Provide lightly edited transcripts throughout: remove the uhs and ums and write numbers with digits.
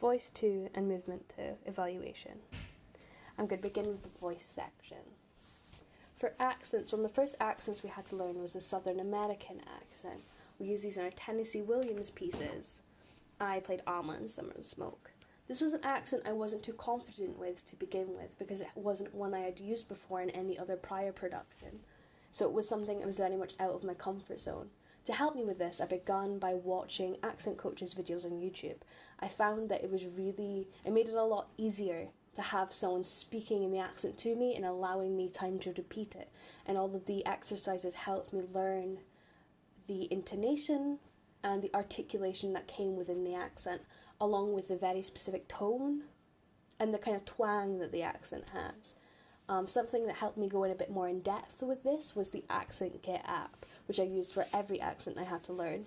Voice 2 and Movement 2 evaluation. I'm going to begin with the voice section. For accents, one of the first accents we had to learn was the Southern American accent. We used these in our Tennessee Williams pieces. I played Alma in Summer and Smoke. This was an accent I wasn't too confident with to begin with because it wasn't one I had used before in any other prior production. So it was something that was very much out of my comfort zone. To help me with this, I began by watching accent coaches' videos on YouTube. I found that it made it a lot easier to have someone speaking in the accent to me and allowing me time to repeat it. And all of the exercises helped me learn the intonation and the articulation that came within the accent, along with the very specific tone and the kind of twang that the accent has. Something that helped me go in a bit more in depth with this was the Accent Kit app, which I used for every accent I had to learn.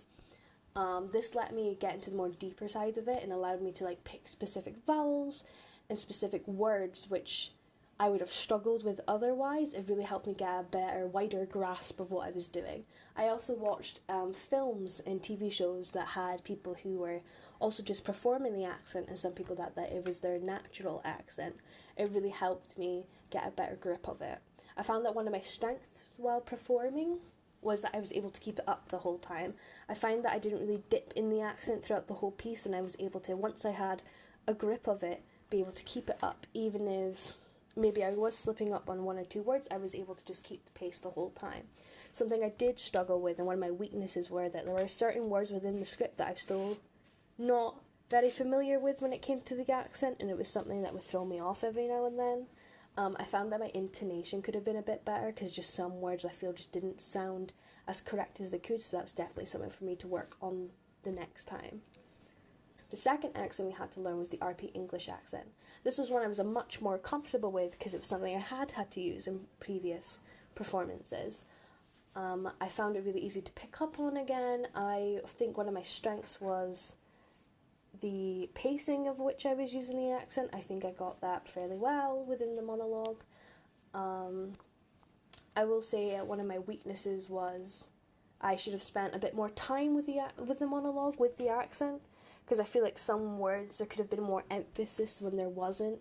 This let me get into the more deeper sides of it and allowed me to pick specific vowels and specific words which I would have struggled with otherwise. It really helped me get a better, wider grasp of what I was doing. I also watched films and TV shows that had people who were also just performing the accent, and some people that it was their natural accent. It really helped me get a better grip of it. I found that one of my strengths while performing was that I was able to keep it up the whole time. I find that I didn't really dip in the accent throughout the whole piece, and I was able to, once I had a grip of it, be able to keep it up. Even if maybe I was slipping up on one or two words, I was able to just keep the pace the whole time. Something I did struggle with, and one of my weaknesses were that there were certain words within the script that I'm still not very familiar with when it came to the accent, and it was something that would throw me off every now and then. I found that my intonation could have been a bit better, because just some words I feel just didn't sound as correct as they could, so that was definitely something for me to work on the next time. The second accent we had to learn was the RP English accent. This was one I was much more comfortable with because it was something I had to use in previous performances. I found it really easy to pick up on again. I think one of my strengths was the pacing of which I was using the accent. I think I got that fairly well within the monologue. I will say one of my weaknesses was I should have spent a bit more time with the monologue, with the accent, because I feel like some words there could have been more emphasis when there wasn't.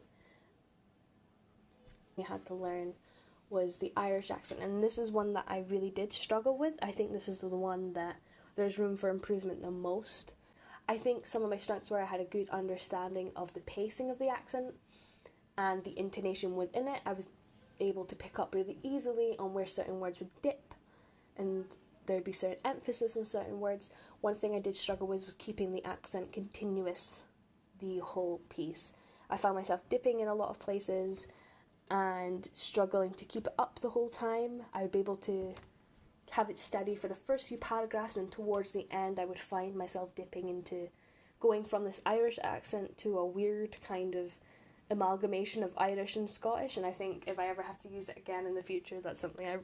We had to learn was the Irish accent, and this is one that I really did struggle with. I think this is the one that there's room for improvement the most. I think some of my strengths were I had a good understanding of the pacing of the accent and the intonation within it. I was able to pick up really easily on where certain words would dip and there'd be certain emphasis on certain words. One thing I did struggle with was keeping the accent continuous the whole piece. I found myself dipping in a lot of places and struggling to keep it up the whole time. I would be able to have it steady for the first few paragraphs, and towards the end I would find myself dipping into going from this Irish accent to a weird kind of amalgamation of Irish and Scottish, and I think if I ever have to use it again in the future, that's something I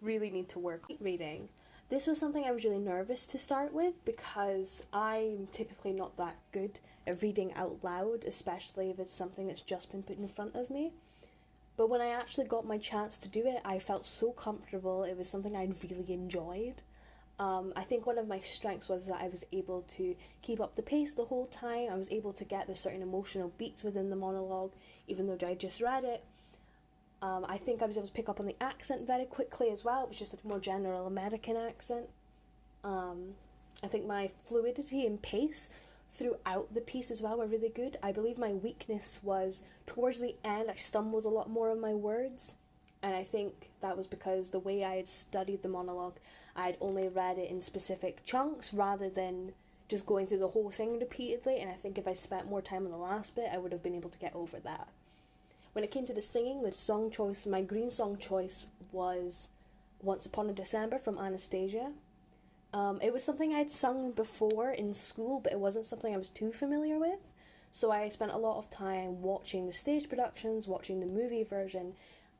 really need to work on. Reading. This was something I was really nervous to start with because I'm typically not that good at reading out loud, especially if it's something that's just been put in front of me. But when I actually got my chance to do it, I felt so comfortable. It was something I really enjoyed. I think one of my strengths was that I was able to keep up the pace the whole time. I was able to get the certain emotional beats within the monologue, even though I just read it. I think I was able to pick up on the accent very quickly as well. It was just a more general American accent. I think my fluidity and pace throughout the piece as well were really good. I believe my weakness was towards the end I stumbled a lot more on my words, and I think that was because the way I had studied the monologue, I had only read it in specific chunks rather than just going through the whole thing repeatedly, and I think if I spent more time on the last bit I would have been able to get over that. When it came to the singing, the song choice, my green song choice was Once Upon a December from Anastasia. It was something I'd sung before in school, but it wasn't something I was too familiar with. So I spent a lot of time watching the stage productions, watching the movie version,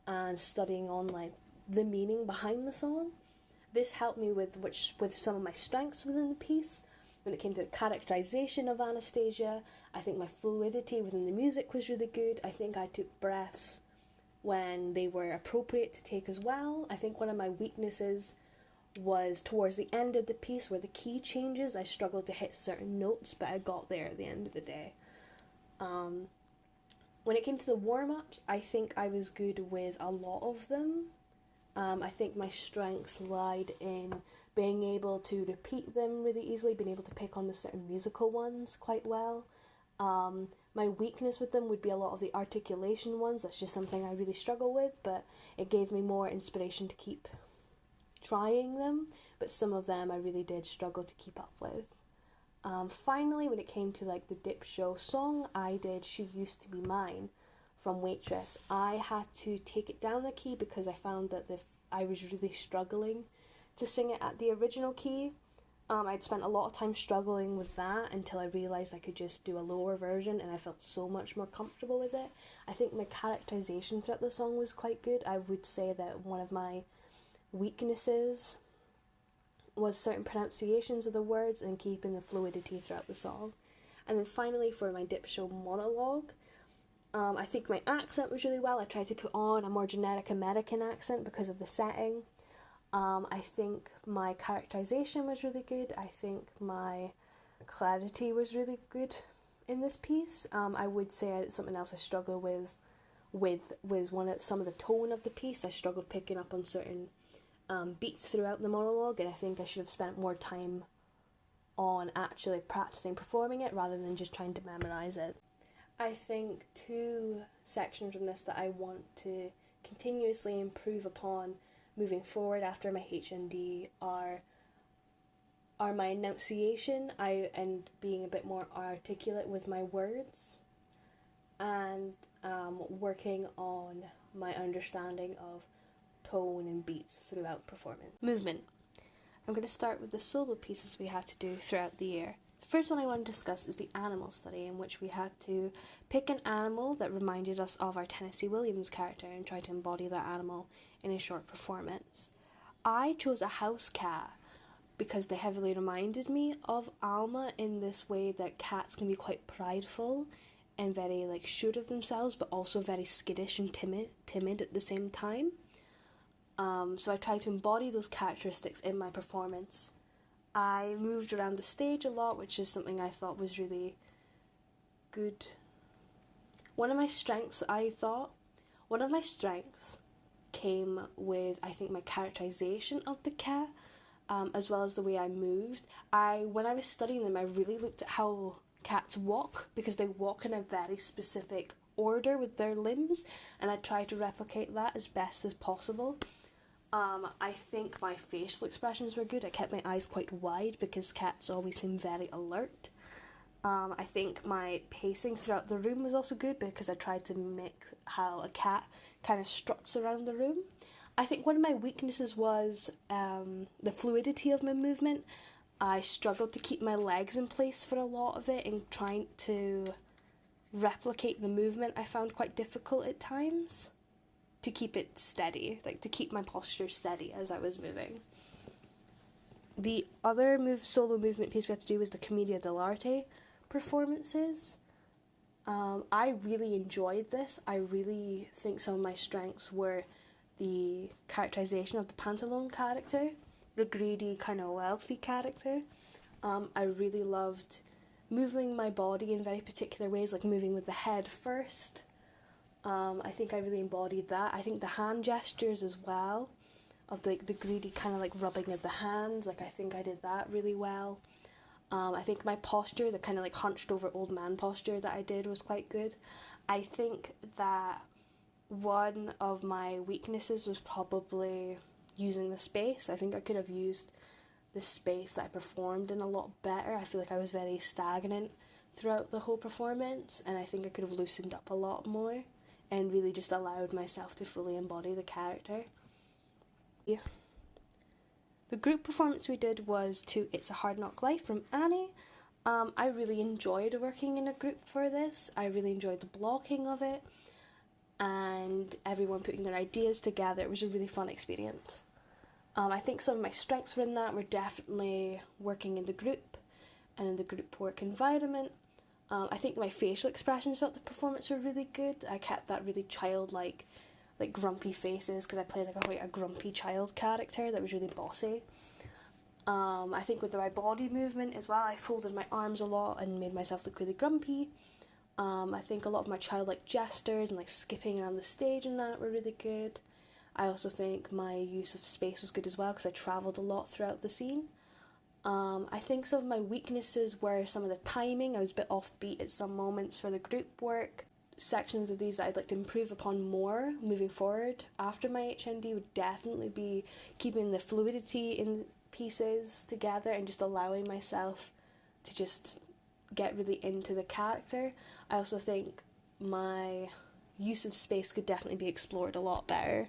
and studying on the meaning behind the song. This helped me with some of my strengths within the piece. When it came to the characterization of Anastasia, I think my fluidity within the music was really good. I think I took breaths when they were appropriate to take as well. I think one of my weaknesses was towards the end of the piece where the key changes. I struggled to hit certain notes, but I got there at the end of the day. Um, when it came to the warm-ups, I think I was good with a lot of them. I think my strengths lied in being able to repeat them really easily, being able to pick on the certain musical ones quite well. My weakness with them would be a lot of the articulation ones. That's just something I really struggle with, but it gave me more inspiration to keep trying them. But some of them I really did struggle to keep up with. Finally, when it came to like the Dip Show song, I did She Used to Be Mine from Waitress. I had to take it down a key because I found that I was really struggling to sing it at the original key. I'd spent a lot of time struggling with that until I realised I could just do a lower version, and I felt so much more comfortable with it. I think my characterisation throughout the song was quite good. I would say that one of my weaknesses was certain pronunciations of the words and keeping the fluidity throughout the song. And then finally, for my Dip Show monologue, I think my accent was really well. I tried to put on a more generic American accent because of the setting. I think my characterization was really good. I think my clarity was really good in this piece. I would say something else I struggle with was some of the tone of the piece. I struggled picking up on certain beats throughout the monologue, and I think I should have spent more time on actually practicing performing it rather than just trying to memorize it. I think two sections from this that I want to continuously improve upon moving forward after my HND are my enunciation and being a bit more articulate with my words, and working on my understanding of tone and beats throughout performance. Movement. I'm going to start with the solo pieces we had to do throughout the year. The first one I want to discuss is the animal study, in which we had to pick an animal that reminded us of our Tennessee Williams character and try to embody that animal in a short performance. I chose a house cat because they heavily reminded me of Alma in this way that cats can be quite prideful and very sure of themselves, but also very skittish and timid at the same time. So I tried to embody those characteristics in my performance. I moved around the stage a lot, which is something I thought was really good. One of my strengths came with, I think, my characterization of the cat, as well as the way I moved. When I was studying them, I really looked at how cats walk, because they walk in a very specific order with their limbs, and I tried to replicate that as best as possible. I think my facial expressions were good. I kept my eyes quite wide because cats always seem very alert. I think my pacing throughout the room was also good because I tried to mimic how a cat kind of struts around the room. I think one of my weaknesses was the fluidity of my movement. I struggled to keep my legs in place for a lot of it, and trying to replicate the movement I found quite difficult at times to keep it steady, to keep my posture steady as I was moving. The other solo movement piece we had to do was the Commedia dell'arte performances. I really enjoyed this. I really think some of my strengths were the characterization of the Pantalone character, the greedy, kind of wealthy character. I really loved moving my body in very particular ways, like moving with the head first. I think I really embodied that. I think the hand gestures as well, of the greedy kind of rubbing of the hands, I think I did that really well. I think my posture, the kind of hunched over old man posture that I did, was quite good. I think that one of my weaknesses was probably using the space. I think I could have used the space that I performed in a lot better. I feel like I was very stagnant throughout the whole performance, and I think I could have loosened up a lot more and really just allowed myself to fully embody the character. Yeah. The group performance we did was to It's a Hard Knock Life from Annie. I really enjoyed working in a group for this. I really enjoyed the blocking of it and everyone putting their ideas together. It was a really fun experience. I think some of my strengths were in that were definitely working in the group and in the group work environment. I think my facial expressions throughout the performance were really good. I kept that really childlike, grumpy faces, because I played quite a grumpy child character that was really bossy. I think with my body movement as well, I folded my arms a lot and made myself look really grumpy. I think a lot of my childlike gestures and like skipping around the stage and that were really good. I also think my use of space was good as well because I travelled a lot throughout the scene. I think some of my weaknesses were some of the timing. I was a bit offbeat at some moments for the group work. Sections of these that I'd like to improve upon more moving forward after my HND would definitely be keeping the fluidity in pieces together and just allowing myself to just get really into the character. I also think my use of space could definitely be explored a lot better.